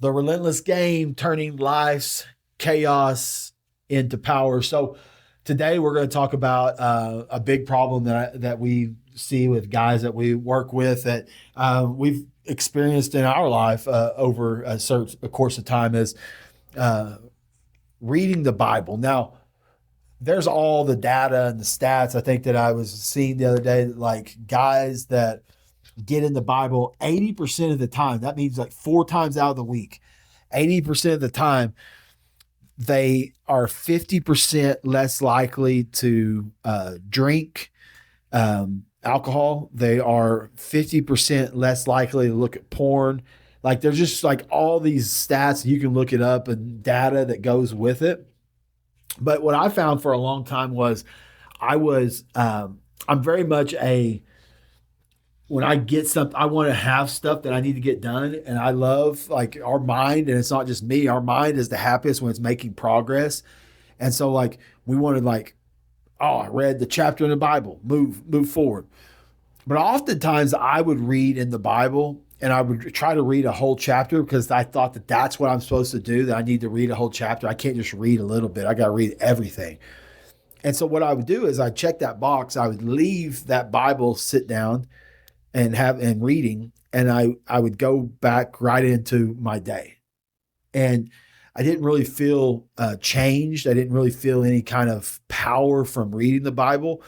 The Relentless Game, turning life's chaos into power. So today we're going to talk about a big problem that we see with guys that we work with that we've experienced in our life over a course of time is reading the Bible. Now, there's all the data and the stats. I think that I was seeing the other day, like guys that get in the Bible 80% of the time. That means like 4 times out of the week, 80% of the time, they are 50% less likely to drink alcohol. They are 50% less likely to look at porn. Like there's just like all these stats, you can look it up and data that goes with it. But what I found for a long time was I'm very much when I get something, I want to have stuff that I need to get done. And I love like our mind, and it's not just me, our mind is the happiest when it's making progress. And so like we wanted like, oh, I read the chapter in the Bible, move forward. But oftentimes I would read in the Bible and I would try to read a whole chapter because I thought that that's what I'm supposed to do, that I need to read a whole chapter. I can't just read a little bit. I got to read everything. And so what I would do is I'd check that box. I would leave that Bible, sit down and reading, and I would go back right into my day. And I didn't really feel changed. I didn't really feel any kind of power from reading the Bible.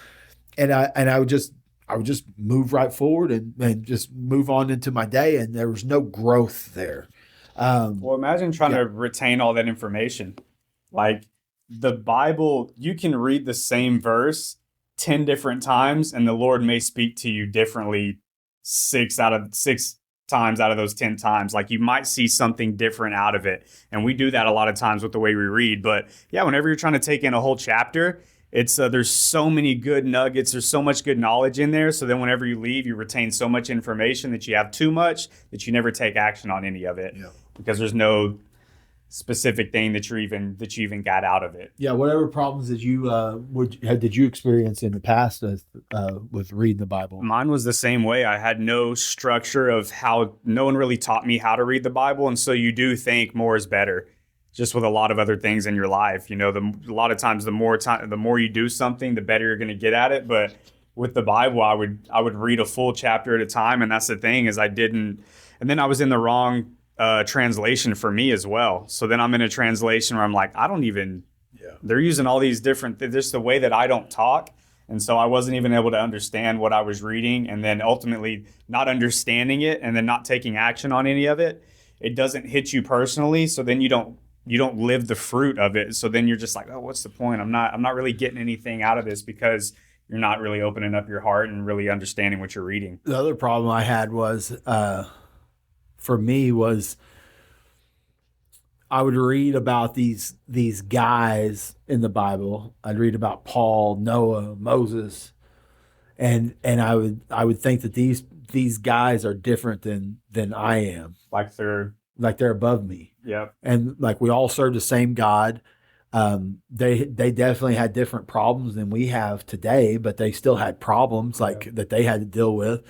And I would just move right forward and just move on into my day. And there was no growth there. Well, imagine trying to retain all that information. Like the Bible, you can read the same verse 10 different times and the Lord may speak to you differently 6 times out of those 10 times. Like you might see something different out of it. And we do that a lot of times with the way we read. But yeah, whenever you're trying to take in a whole chapter, it's there's so many good nuggets. There's so much good knowledge in there. So then whenever you leave, you retain so much information that you have too much that you never take action on any of it. Yeah. Because there's no specific thing that you even got out of it. Yeah. Whatever problems did you experience in the past with reading the Bible? Mine was the same way. I had no structure of no one really taught me how to read the Bible. And so you do think more is better. Just with a lot of other things in your life, a lot of times the more you do something, the better you're going to get at it. But with the Bible, I would read a full chapter at a time, and that's the thing is and then I was in the wrong translation for me as well. So then I'm in a translation where I'm like, they're using all these different just the way that I don't talk, and so I wasn't even able to understand what I was reading, and then ultimately not understanding it, and then not taking action on any of it. It doesn't hit you personally, so then you don't live the fruit of it. So then you're just like, oh, what's the point? I'm not really getting anything out of this because you're not really opening up your heart and really understanding what you're reading. The other problem I had was, for me was I would read about these guys in the Bible. I'd read about Paul, Noah, Moses, and I would think that these guys are different than I am. Like they're above me. Yeah. And like we all serve the same God. They definitely had different problems than we have today, but they still had problems that they had to deal with.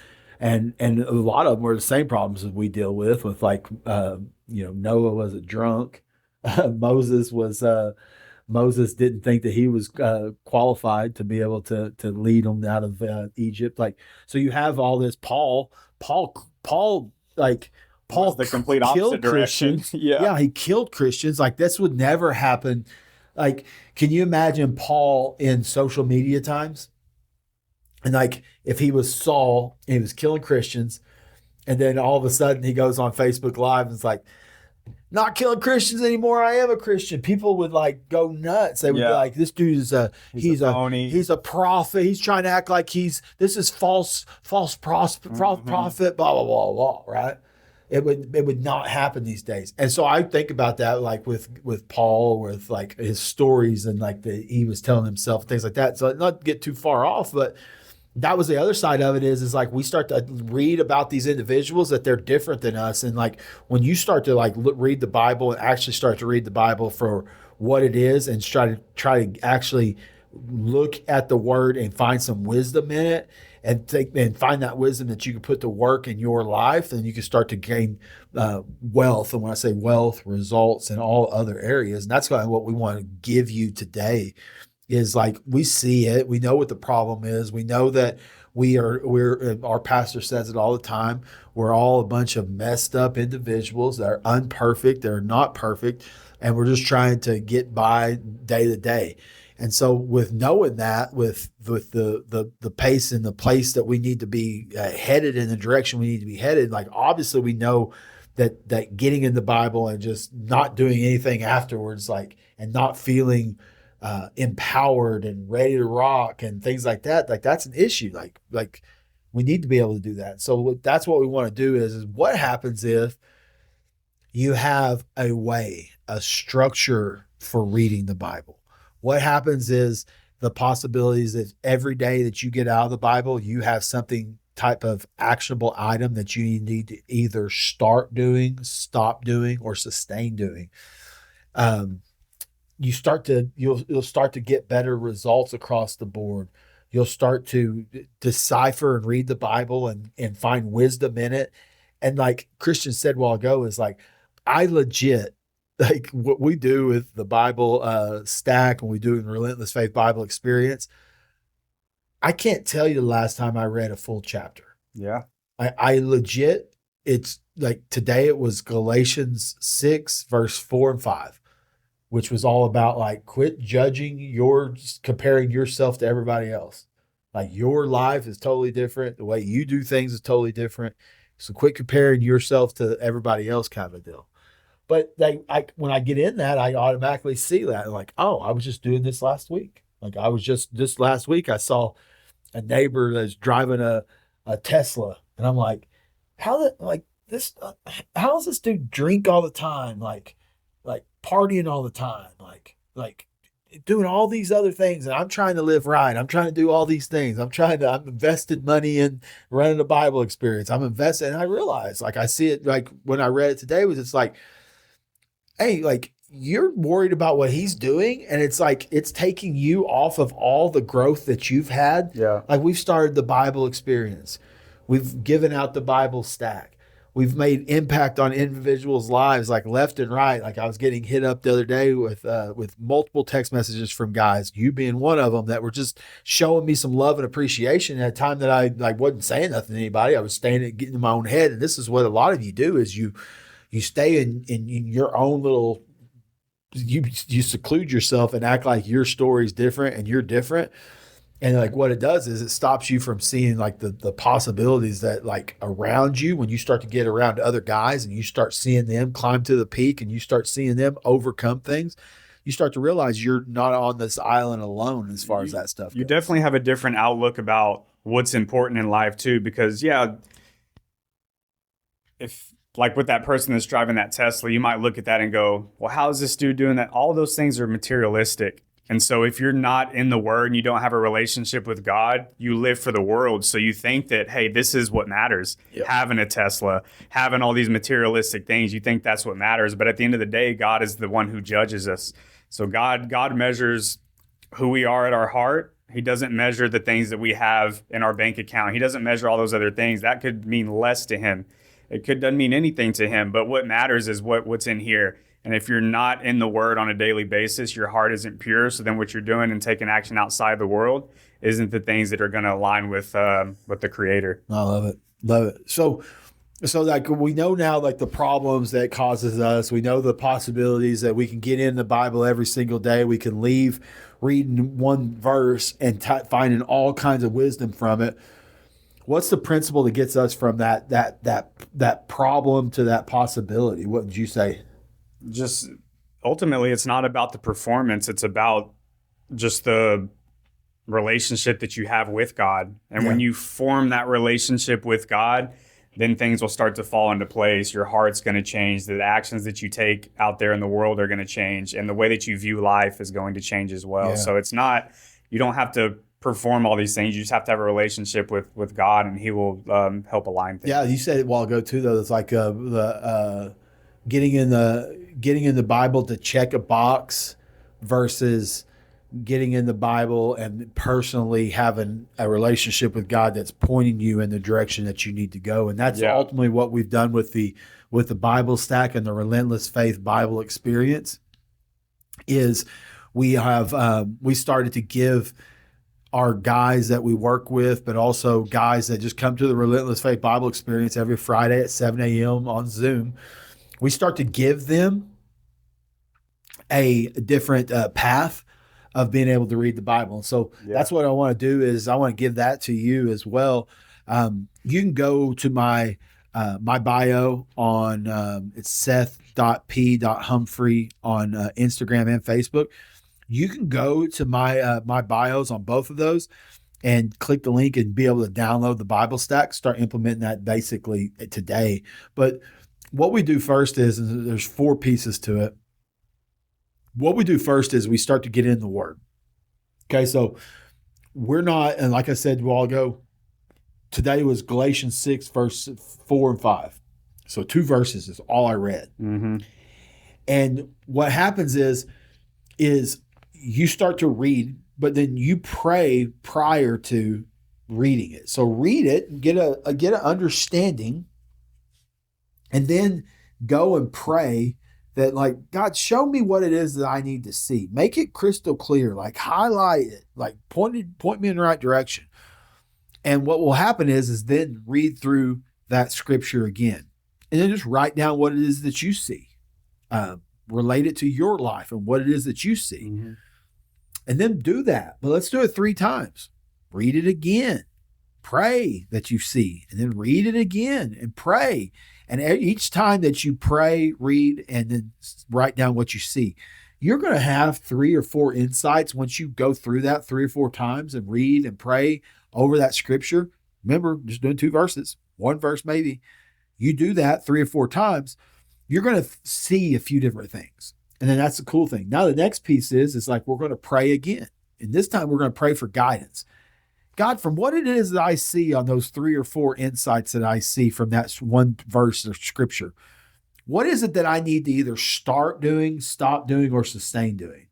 And a lot of them were the same problems as we deal with like, Noah was a drunk. Moses didn't think that he was qualified to be able to lead them out of Egypt. Like, so you have all this Paul, Paul's the complete opposite direction. Yeah, he killed Christians. Like this would never happen. Like, can you imagine Paul in social media times? And like if he was Saul and he was killing Christians, and then all of a sudden he goes on Facebook Live and it's like, not killing Christians anymore. I am a Christian. People would like go nuts. They would be like, this dude is he's a prophet. He's trying to act like this is false prophet, blah, blah, blah, blah, right? It would not happen these days. And so I think about that like with Paul, with like his stories and like he was telling himself things like that. So not to get too far off, but that was the other side of it is like we start to read about these individuals that they're different than us. And like when you start to like read the Bible and actually start to read the Bible for what it is and try to actually look at the word and find some wisdom in it and find that wisdom that you can put to work in your life, then you can start to gain wealth. And when I say wealth, results in all other areas. And that's kind of what we want to give you today is like, we see it. We know what the problem is. We know that our pastor says it all the time. We're all a bunch of messed up individuals that are unperfect. They're not perfect. And we're just trying to get by day to day. And so with knowing that, with the pace and the place that we need to be headed in the direction we need to be headed, like obviously we know that getting in the Bible and just not doing anything afterwards, like, and not feeling empowered and ready to rock and things like that, like that's an issue. Like we need to be able to do that. So that's what we want to do is what happens if you have a way, a structure for reading the Bible? What happens is the possibilities that every day that you get out of the Bible, you have something type of actionable item that you need to either start doing, stop doing, or sustain doing. You'll start to get better results across the board. You'll start to decipher and read the Bible and find wisdom in it. And like Christian said a while ago, is like, I legit, like what we do with the Bible stack and we do in Relentless Faith Bible Experience, I can't tell you the last time I read a full chapter. Yeah. I legit, it's like today it was Galatians 6, verse 4 and 5, which was all about like, quit comparing yourself to everybody else. Like your life is totally different. The way you do things is totally different. So quit comparing yourself to everybody else, kind of a deal. But when I get in that, I automatically see that like, oh, I was just doing this last week. Like this last week, I saw a neighbor that's driving a Tesla, and I'm like, how does this dude drink all the time? Like partying all the time, like doing all these other things. And I'm trying to live right. I'm trying to do all these things. I'm invested money in running a Bible experience. I'm invested. And I realize, like, I see it, like when I read it today it's like, hey, like you're worried about what he's doing. And it's like, it's taking you off of all the growth that you've had. Yeah. Like we've started the Bible experience. We've given out the Bible stack. We've made impact on individuals' lives, like left and right. Like I was getting hit up the other day with multiple text messages from guys, you being one of them, that were just showing me some love and appreciation at a time that I like wasn't saying nothing to anybody. I was staying and getting in my own head. And this is what a lot of you do is you stay in your own little, you seclude yourself and act like your story's different and you're different. And like what it does is it stops you from seeing like the possibilities that like around you when you start to get around other guys and you start seeing them climb to the peak and you start seeing them overcome things. You start to realize you're not on this island alone as far as that stuff goes. You definitely have a different outlook about what's important in life too, because if like with that person that's driving that Tesla, you might look at that and go, well, how is this dude doing that? All those things are materialistic. And so if you're not in the word and you don't have a relationship with God, you live for the world. So you think that, hey, this is what matters. Yep. Having a Tesla, having all these materialistic things, you think that's what matters. But at the end of the day, God is the one who judges us. So God measures who we are at our heart. He doesn't measure the things that we have in our bank account. He doesn't measure all those other things. That could mean less to him. Doesn't mean anything to him. But what matters is what's in here. And if you're not in the word on a daily basis, your heart isn't pure. So then what you're doing and taking action outside the world isn't the things that are going to align with the Creator. I love it. Love it. So like we know now like the problems that causes us. We know the possibilities that we can get in the Bible every single day. We can leave reading one verse and finding all kinds of wisdom from it. What's the principle that gets us from that problem to that possibility? What would you say? Just ultimately, it's not about the performance. It's about just the relationship that you have with God. And when you form that relationship with God, then things will start to fall into place. Your heart's going to change. The actions that you take out there in the world are going to change. And the way that you view life is going to change as well. Yeah. So it's not, you don't have to perform all these things. You just have to have a relationship with God, and he will help align things. Yeah, you said it a while ago too, though. It's like getting in the Bible to check a box versus getting in the Bible and personally having a relationship with God that's pointing you in the direction that you need to go. And that's ultimately what we've done with the Bible Stack and the Relentless Faith Bible Experience is we started to give our guys that we work with, but also guys that just come to the Relentless Faith Bible Experience every Friday at 7 a.m. on Zoom. We start to give them a different path of being able to read the Bible. And so that's what I want to do is I want to give that to you as well. You can go to my bio on it's seth.p.humphrey on Instagram and Facebook. You can go to my my bios on both of those and click the link and be able to download the Bible Stack, start implementing that basically today. But what we do first is there's 4 pieces to it. What we do first is we start to get in the Word. Okay, so we're not, and like I said a while ago, today was Galatians 6, verse 4 and 5. So 2 verses is all I read. Mm-hmm. And what happens is you start to read, but then you pray prior to reading it. So read it and get an understanding, and then go and pray that, like, God, show me what it is that I need to see. Make it crystal clear, like highlight it, like point me in the right direction. And what will happen is then read through that scripture again, and then just write down what it is that you see. Relate it to your life and what it is that you see. Mm-hmm. And then do that. But let's do it 3 times. Read it again. Pray that you see. And then read it again and pray. And each time that you pray, read, and then write down what you see, you're going to have 3 or 4 insights once you go through that 3 or 4 times and read and pray over that scripture. Remember, just doing 2 verses, 1 verse maybe. You do that 3 or 4 times, you're going to see a few different things. And then that's the cool thing. Now the next piece is like we're going to pray again. And this time we're going to pray for guidance. God, from what it is that I see on those 3 or 4 insights that I see from that 1 verse of scripture, what is it that I need to either start doing, stop doing, or sustain doing?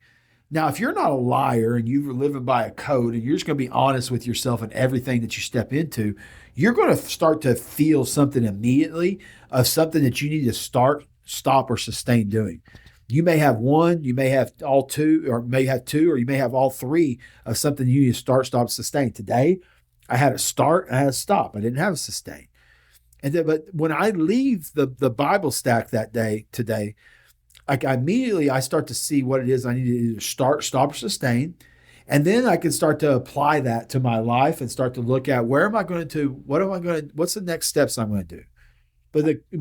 Now, if you're not a liar and you're living by a code and you're just going to be honest with yourself in everything that you step into, you're going to start to feel something immediately of something that you need to start, stop, or sustain doing. You may have 1, you may have all 2, or may have 2, or you may have all 3 of something you need to start, stop, sustain. Today, I had a start, I had a stop. I didn't have a sustain. And then, but when I leave the Bible Stack that day, today, like immediately I start to see what it is I need to either start, stop, or sustain. And then I can start to apply that to my life and start to look at what's the next steps I'm going to do.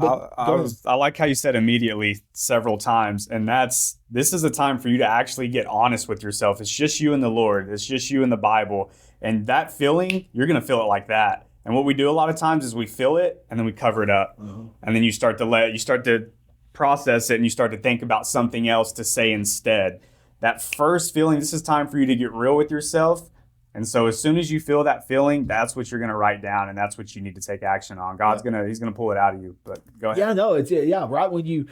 I like how you said immediately several times, and this is a time for you to actually get honest with yourself. It's just you and the Lord. It's just you and the Bible, and that feeling, you're going to feel it like that. And what we do a lot of times is we feel it and then we cover it up, and then you start to process it, and you start to think about something else to say instead. That first feeling, this is time for you to get real with yourself. And so as soon as you feel that feeling, that's what you're going to write down, and that's what you need to take action on. He's going to pull it out of you. But go ahead. Yeah, no, right when you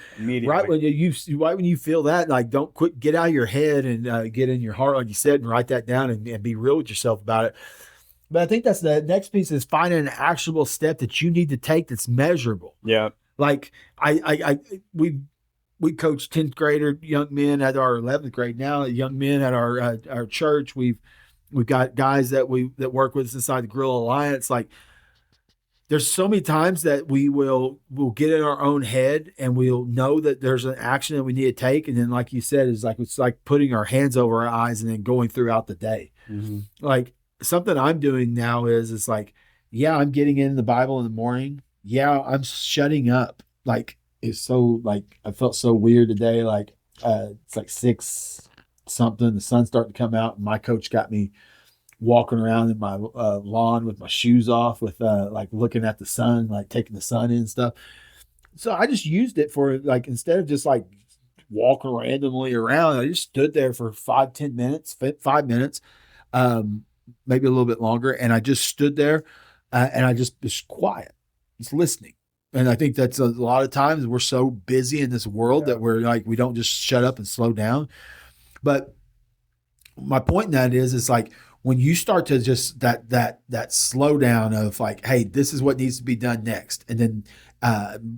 feel that, like, don't quit, get out of your head and get in your heart, like you said, and write that down and be real with yourself about it. But I think that's the next piece is finding an actionable step that you need to take that's measurable. Yeah. Like we coach 10th grader young men at our 11th grade now, young men at our church. We've got guys that work with us inside the Grill Alliance. Like, there's so many times that we'll get in our own head and we'll know that there's an action that we need to take. And then, like you said, it's like putting our hands over our eyes and then going throughout the day. Mm-hmm. Like, something I'm doing now is like, yeah, I'm getting in the Bible in the morning. Yeah, I'm shutting up. Like, it's so, like, I felt so weird today. Like, it's like 6 something, the sun's starting to come out, and my coach got me walking around in my lawn with my shoes off, with like looking at the sun, like taking the sun in and stuff. So I just used it for, like, instead of just like walking randomly around, I just stood there for 5 minutes, maybe a little bit longer, and I just stood there and I just was quiet, just listening. And I think that's a lot of times we're so busy in this world that we're like, we don't just shut up and slow down. But my point in that is like when you start to just that slowdown of like, hey, this is what needs to be done next, and then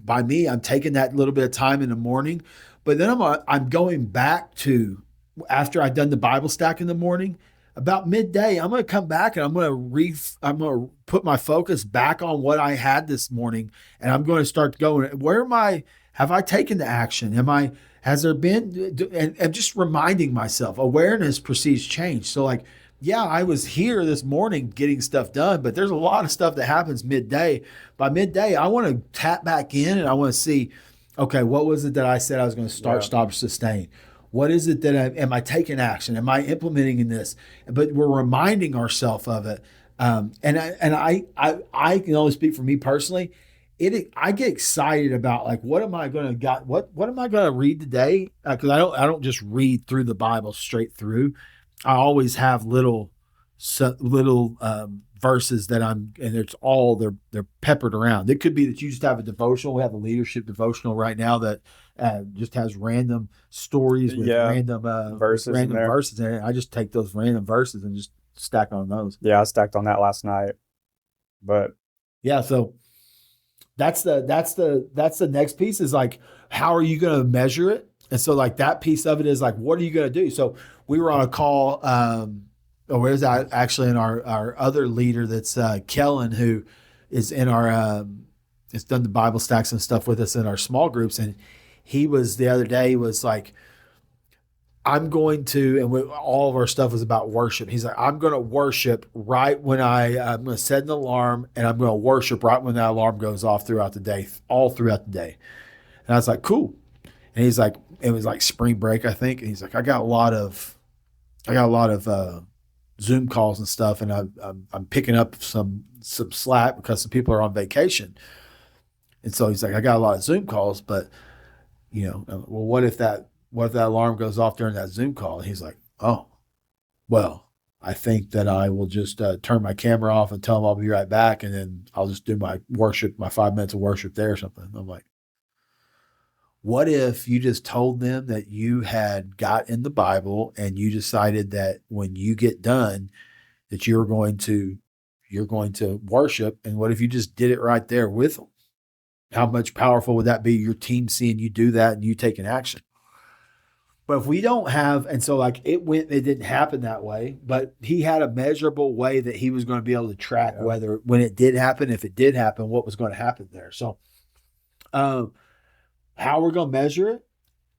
by me, I'm taking that little bit of time in the morning, but then I'm going back to after I've done the Bible stack in the morning. About midday, I'm going to come back and I'm going to put my focus back on what I had this morning, and I'm going to start going. Where am I? Have I taken the action? Has there been, and just reminding myself, awareness precedes change. So like, yeah, I was here this morning getting stuff done, but there's a lot of stuff that happens midday. By midday, I want to tap back in and I want to see, okay, what was it that I said I was going to start, stop, sustain? What is it that am I taking action? Am I implementing in this? But we're reminding ourselves of it. I can only speak for me personally. I get excited about like what am I going to what am I going to read today? Because I don't just read through the Bible straight through. I always have little verses that and it's all they're peppered around. It could be that you just have a devotional. We have a leadership devotional right now that just has random stories with random verses in it. I just take those random verses and just stack on those. Yeah, I stacked on that last night. But yeah, so that's the next piece is like, how are you going to measure it? And so like that piece of it is like, what are you going to do? So we were on a call, where's that actually in our other leader that's Kellen, who is in our, has done the Bible stacks and stuff with us in our small groups. And he was the other day was like, I'm going to, and all of our stuff was about worship. He's like, I'm going to worship right when I'm going to set an alarm and I'm going to worship right when that alarm goes off throughout the day, all throughout the day. And I was like, cool. And he's like, it was like spring break, I think. And he's like, I got a lot of Zoom calls and stuff. And I'm picking up some slack because some people are on vacation. And so he's like, I got a lot of Zoom calls, but well, what if that alarm goes off during that Zoom call? And he's like, oh, well, I think that I will just turn my camera off and tell him I'll be right back. And then I'll just do my 5 minutes of worship there or something. I'm like, what if you just told them that you had got in the Bible and you decided that when you get done that you're going to worship? And what if you just did it right there with them? How much powerful would that be? Your team seeing you do that and you taking action. But if we don't have, and so like it didn't happen that way, but he had a measurable way that he was going to be able to track whether when it did happen, if it did happen, what was going to happen there. So, how we're going to measure it.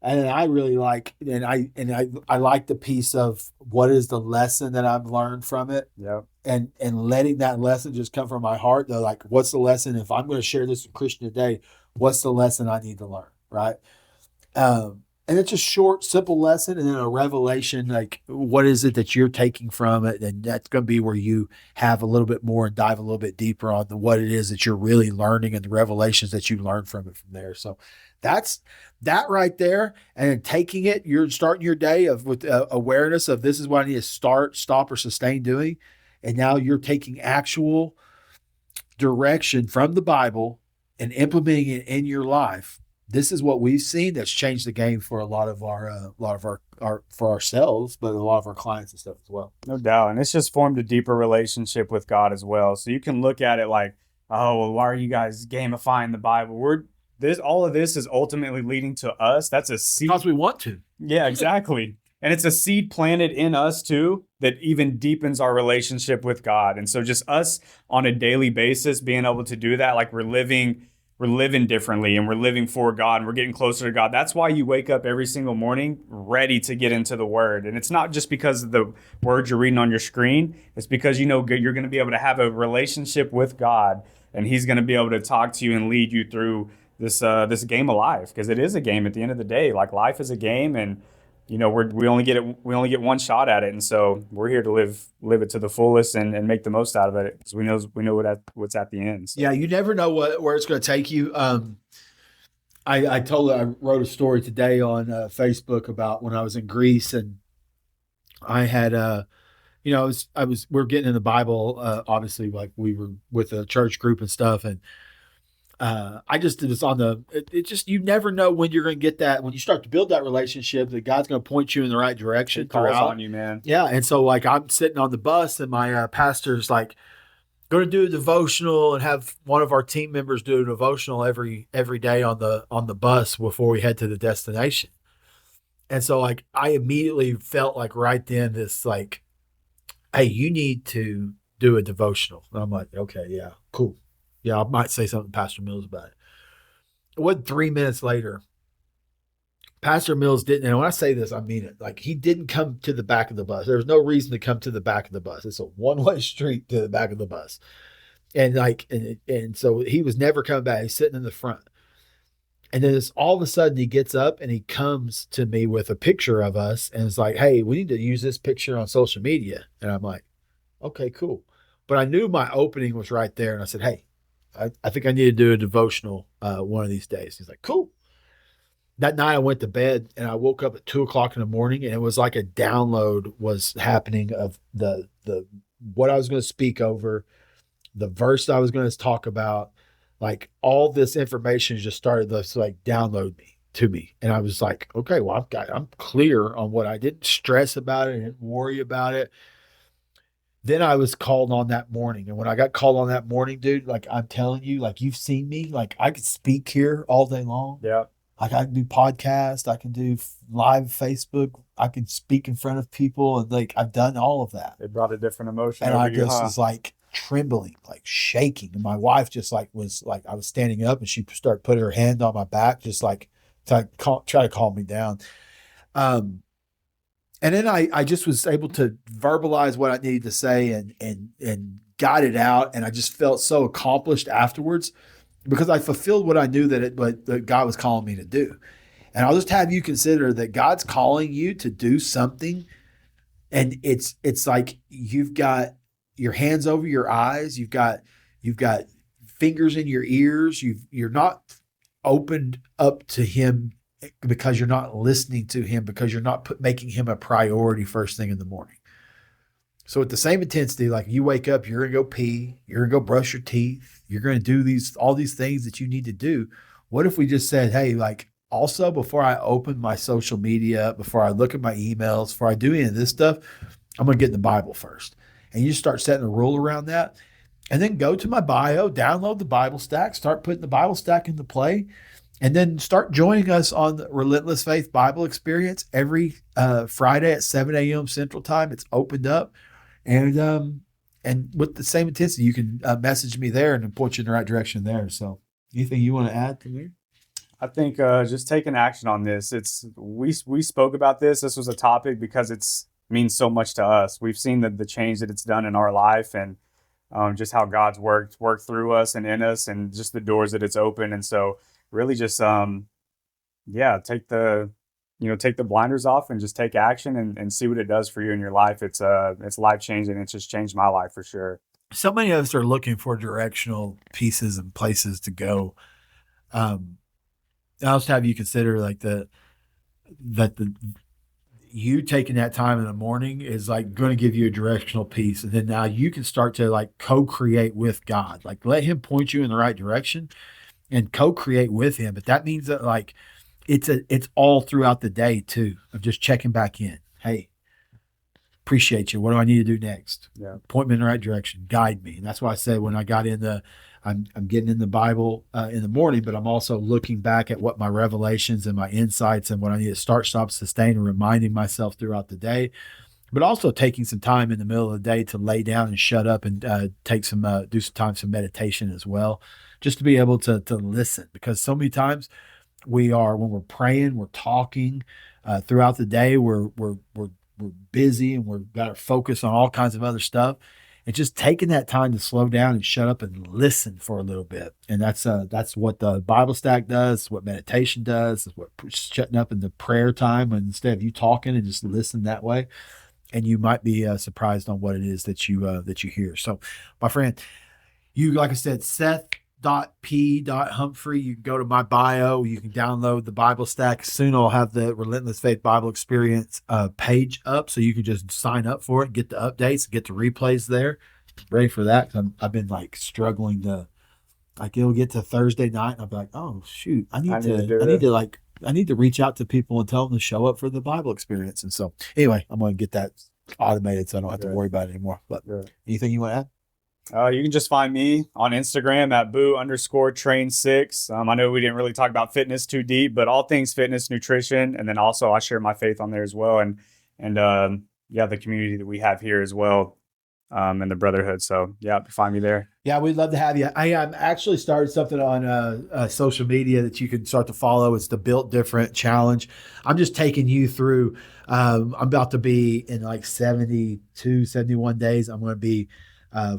And I really like, and I like the piece of what is the lesson that I've learned from it. Yeah. And letting that lesson just come from my heart. Though, like, what's the lesson? If I'm going to share this with Christian today, what's the lesson I need to learn? Right. And it's a short, simple lesson, and then a revelation, like what is it that you're taking from it? And that's going to be where you have a little bit more and dive a little bit deeper on what it is that you're really learning and the revelations that you learned from it from there. So that's that right there. And then taking it, you're starting your day with awareness of this is what I need to start, stop, or sustain doing. And now you're taking actual direction from the Bible and implementing it in your life. This is what we've seen that's changed the game for a lot of our for ourselves, but a lot of our clients and stuff as well. No doubt. And it's just formed a deeper relationship with God as well. So you can look at it like, oh, well, why are you guys gamifying the Bible? All of this is ultimately leading to us. That's a seed. Because we want to. Yeah, exactly. And it's a seed planted in us too that even deepens our relationship with God. And so just us on a daily basis being able to do that, like we're living differently and we're living for God and we're getting closer to God. That's why you wake up every single morning ready to get into the Word. And it's not just because of the words you're reading on your screen. It's because you're going to be able to have a relationship with God and He's going to be able to talk to you and lead you through this game of life, because it is a game at the end of the day. Like life is a game, and we only get one shot at it, and so we're here to live it to the fullest and make the most out of it, because we know what's at the end. So. Yeah, you never know where it's going to take you. I wrote a story today on Facebook about when I was in Greece, and I had we're getting in the Bible, obviously, like we were with a church group and stuff, and I just it was on the it just you never know when you're going to get that when you start to build that relationship that God's going to point you in the right direction It calls throughout. on you, man. Yeah, and so like I'm sitting on the bus and my pastor's like going to do a devotional and have one of our team members do a devotional every day on the bus before we head to the destination. And so like I immediately felt like right then this like, hey, you need to do a devotional. And I'm like, okay, yeah, cool. Yeah, I might say something to Pastor Mills about it. It wasn't 3 minutes later. Pastor Mills didn't, and when I say this, I mean it. Like he didn't come to the back of the bus. There was no reason to come to the back of the bus. It's a one-way street to the back of the bus. And like, and so he was never coming back. He's sitting in the front. And then it's all of a sudden he gets up and he comes to me with a picture of us and it's like, hey, we need to use this picture on social media. And I'm like, okay, cool. But I knew my opening was right there. And I said, hey, I think I need to do a devotional one of these days. He's like, cool. That night I went to bed and I woke up at 2:00 in the morning and it was like a download was happening of the what I was going to speak over, the verse I was going to talk about, like all this information just started to like download to me. And I was like, okay, well, I'm clear on what I didn't stress about it. I didn't worry about it. Then I was called on that morning. And when I got called on that morning, dude, like I'm telling you, like you've seen me, like I could speak here all day long. Yeah. Like I can do podcasts, I can do live Facebook, I can speak in front of people, and like I've done all of that. It brought a different emotion. And over I you, just was like trembling, like shaking. And my wife just like was like I was standing up, and she started putting her hand on my back, just like to try to calm me down. And then I just was able to verbalize what I needed to say and got it out, and I just felt so accomplished afterwards because I fulfilled what I knew that God was calling me to do. And I'll just have you consider that God's calling you to do something, and it's like you've got your hands over your eyes, you've got fingers in your ears, you're not opened up to Him because you're not listening to Him, because you're not making Him a priority first thing in the morning. So at the same intensity, like you wake up, you're going to go pee, you're going to go brush your teeth, you're going to do all these things that you need to do. What if we just said, hey, like also before I open my social media, before I look at my emails, before I do any of this stuff, I'm going to get in the Bible first. And you start setting a rule around that. And then go to my bio, download the Bible Stack, start putting the Bible Stack into play, and then start joining us on the Relentless Faith Bible Experience every Friday at 7 a.m. Central Time. It's opened up. And with the same intensity, you can message me there and point you in the right direction there. So anything you want to add to me? I think just taking action on this. We spoke about this. This was a topic because it's means so much to us. We've seen the change that it's done in our life, and just how God's worked through us and in us, and just the doors that it's opened. And so really just take the blinders off and just take action and see what it does for you in your life. It's life changing. It's just changed my life for sure. So many of us are looking for directional pieces and places to go. I'll just have you consider like you taking that time in the morning is like going to give you a directional piece. And then now you can start to like co-create with God, like let Him point you in the right direction and co-create with Him. But that means that like, it's all throughout the day too, of just checking back in. Hey, appreciate you. What do I need to do next? Yeah. Point me in the right direction. Guide me. And that's why I said when I got I'm getting in the Bible in the morning, but I'm also looking back at what my revelations and my insights and what I need to start, stop, sustain, and reminding myself throughout the day, but also taking some time in the middle of the day to lay down and shut up and do some meditation as well, just to be able to listen. Because so many times when we're praying, we're talking throughout the day, we're busy and we've got our focus on all kinds of other stuff. And just taking that time to slow down and shut up and listen for a little bit. And that's what the Bible Stack does, what meditation does, is what shutting up in the prayer time instead of you talking, and just listen that way. And you might be surprised on what it is that you hear. So, my friend, like I said, Seth.p.Humphrey. You can go to my bio. You can download the Bible Stack. Soon I'll have the Relentless Faith Bible Experience page up, so you can just sign up for it, get the updates, get the replays there. Ready for that? 'Cause I've been like struggling to like it'll get to Thursday night and I'll be like, oh shoot, I need to reach out to people and tell them to show up for the Bible experience. And so anyway, I'm going to get that automated so I don't have to worry about it anymore. But anything you want to add? You can just find me on Instagram at boo_train6. I know we didn't really talk about fitness too deep, but all things fitness, nutrition. And then also I share my faith on there as well. And the community that we have here as well. And the brotherhood. So find me there. Yeah, we'd love to have you. I actually started something on social media that you can start to follow. It's the Built Different Challenge. I'm just taking you through. I'm about to be in like 72, 71 days. I'm going to be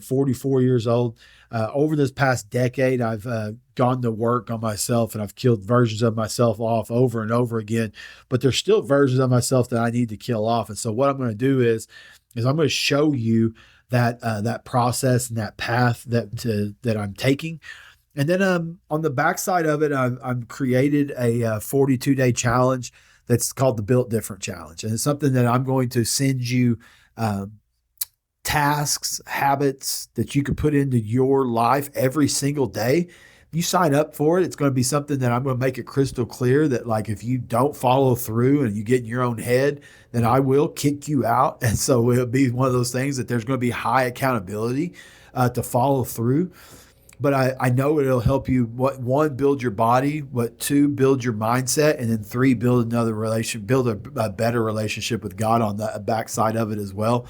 44 years old. Over this past decade, I've gone to work on myself and I've killed versions of myself off over and over again, but there's still versions of myself that I need to kill off. And so what I'm going to do is I'm going to show you that process and that path that I'm taking. And then on the backside of it, I've created a 42-day challenge that's called the Built Different Challenge. And it's something that I'm going to send you tasks, habits that you can put into your life every single day. If you sign up for it, it's going to be something that I'm going to make it crystal clear that like if you don't follow through and you get in your own head, then I will kick you out. And so it'll be one of those things that there's going to be high accountability to follow through. But I know it'll help you, one, build your body, two, build your mindset, and then three, build a better relationship with God on the backside of it as well.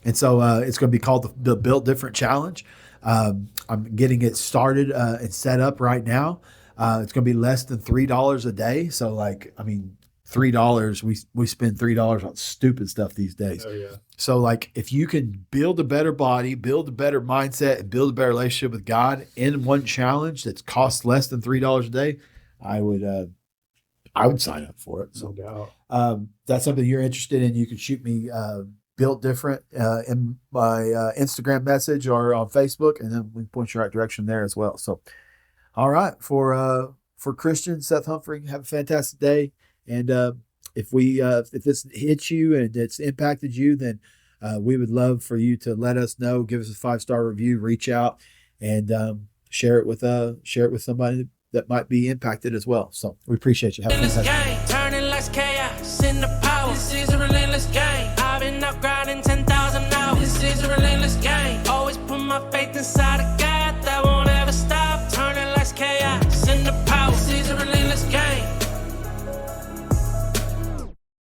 And so it's going to be called the Built Different Challenge. I'm getting it started and set up right now. It's going to be less than $3 a day. So $3, we spend $3 on stupid stuff these days. Oh, yeah. So like if you can build a better body, build a better mindset, and build a better relationship with God in one challenge that costs less than $3 a day, I would sign up for it. So no doubt. That's something you're interested in. You can shoot me Built Different in my Instagram message or on Facebook, and then we point you the right direction there as well. So, all right, for Christian, Seth Humphrey, have a fantastic day. And if this hits you and it's impacted you, then we would love for you to let us know. Give us a 5-star review. Reach out and share it with somebody that might be impacted as well. So we appreciate you. Have a fantastic day. Turning less chaos in the power. This is a relentless game. I've been up grinding 10,000 hours. This is a relentless game. Always put my faith inside a game.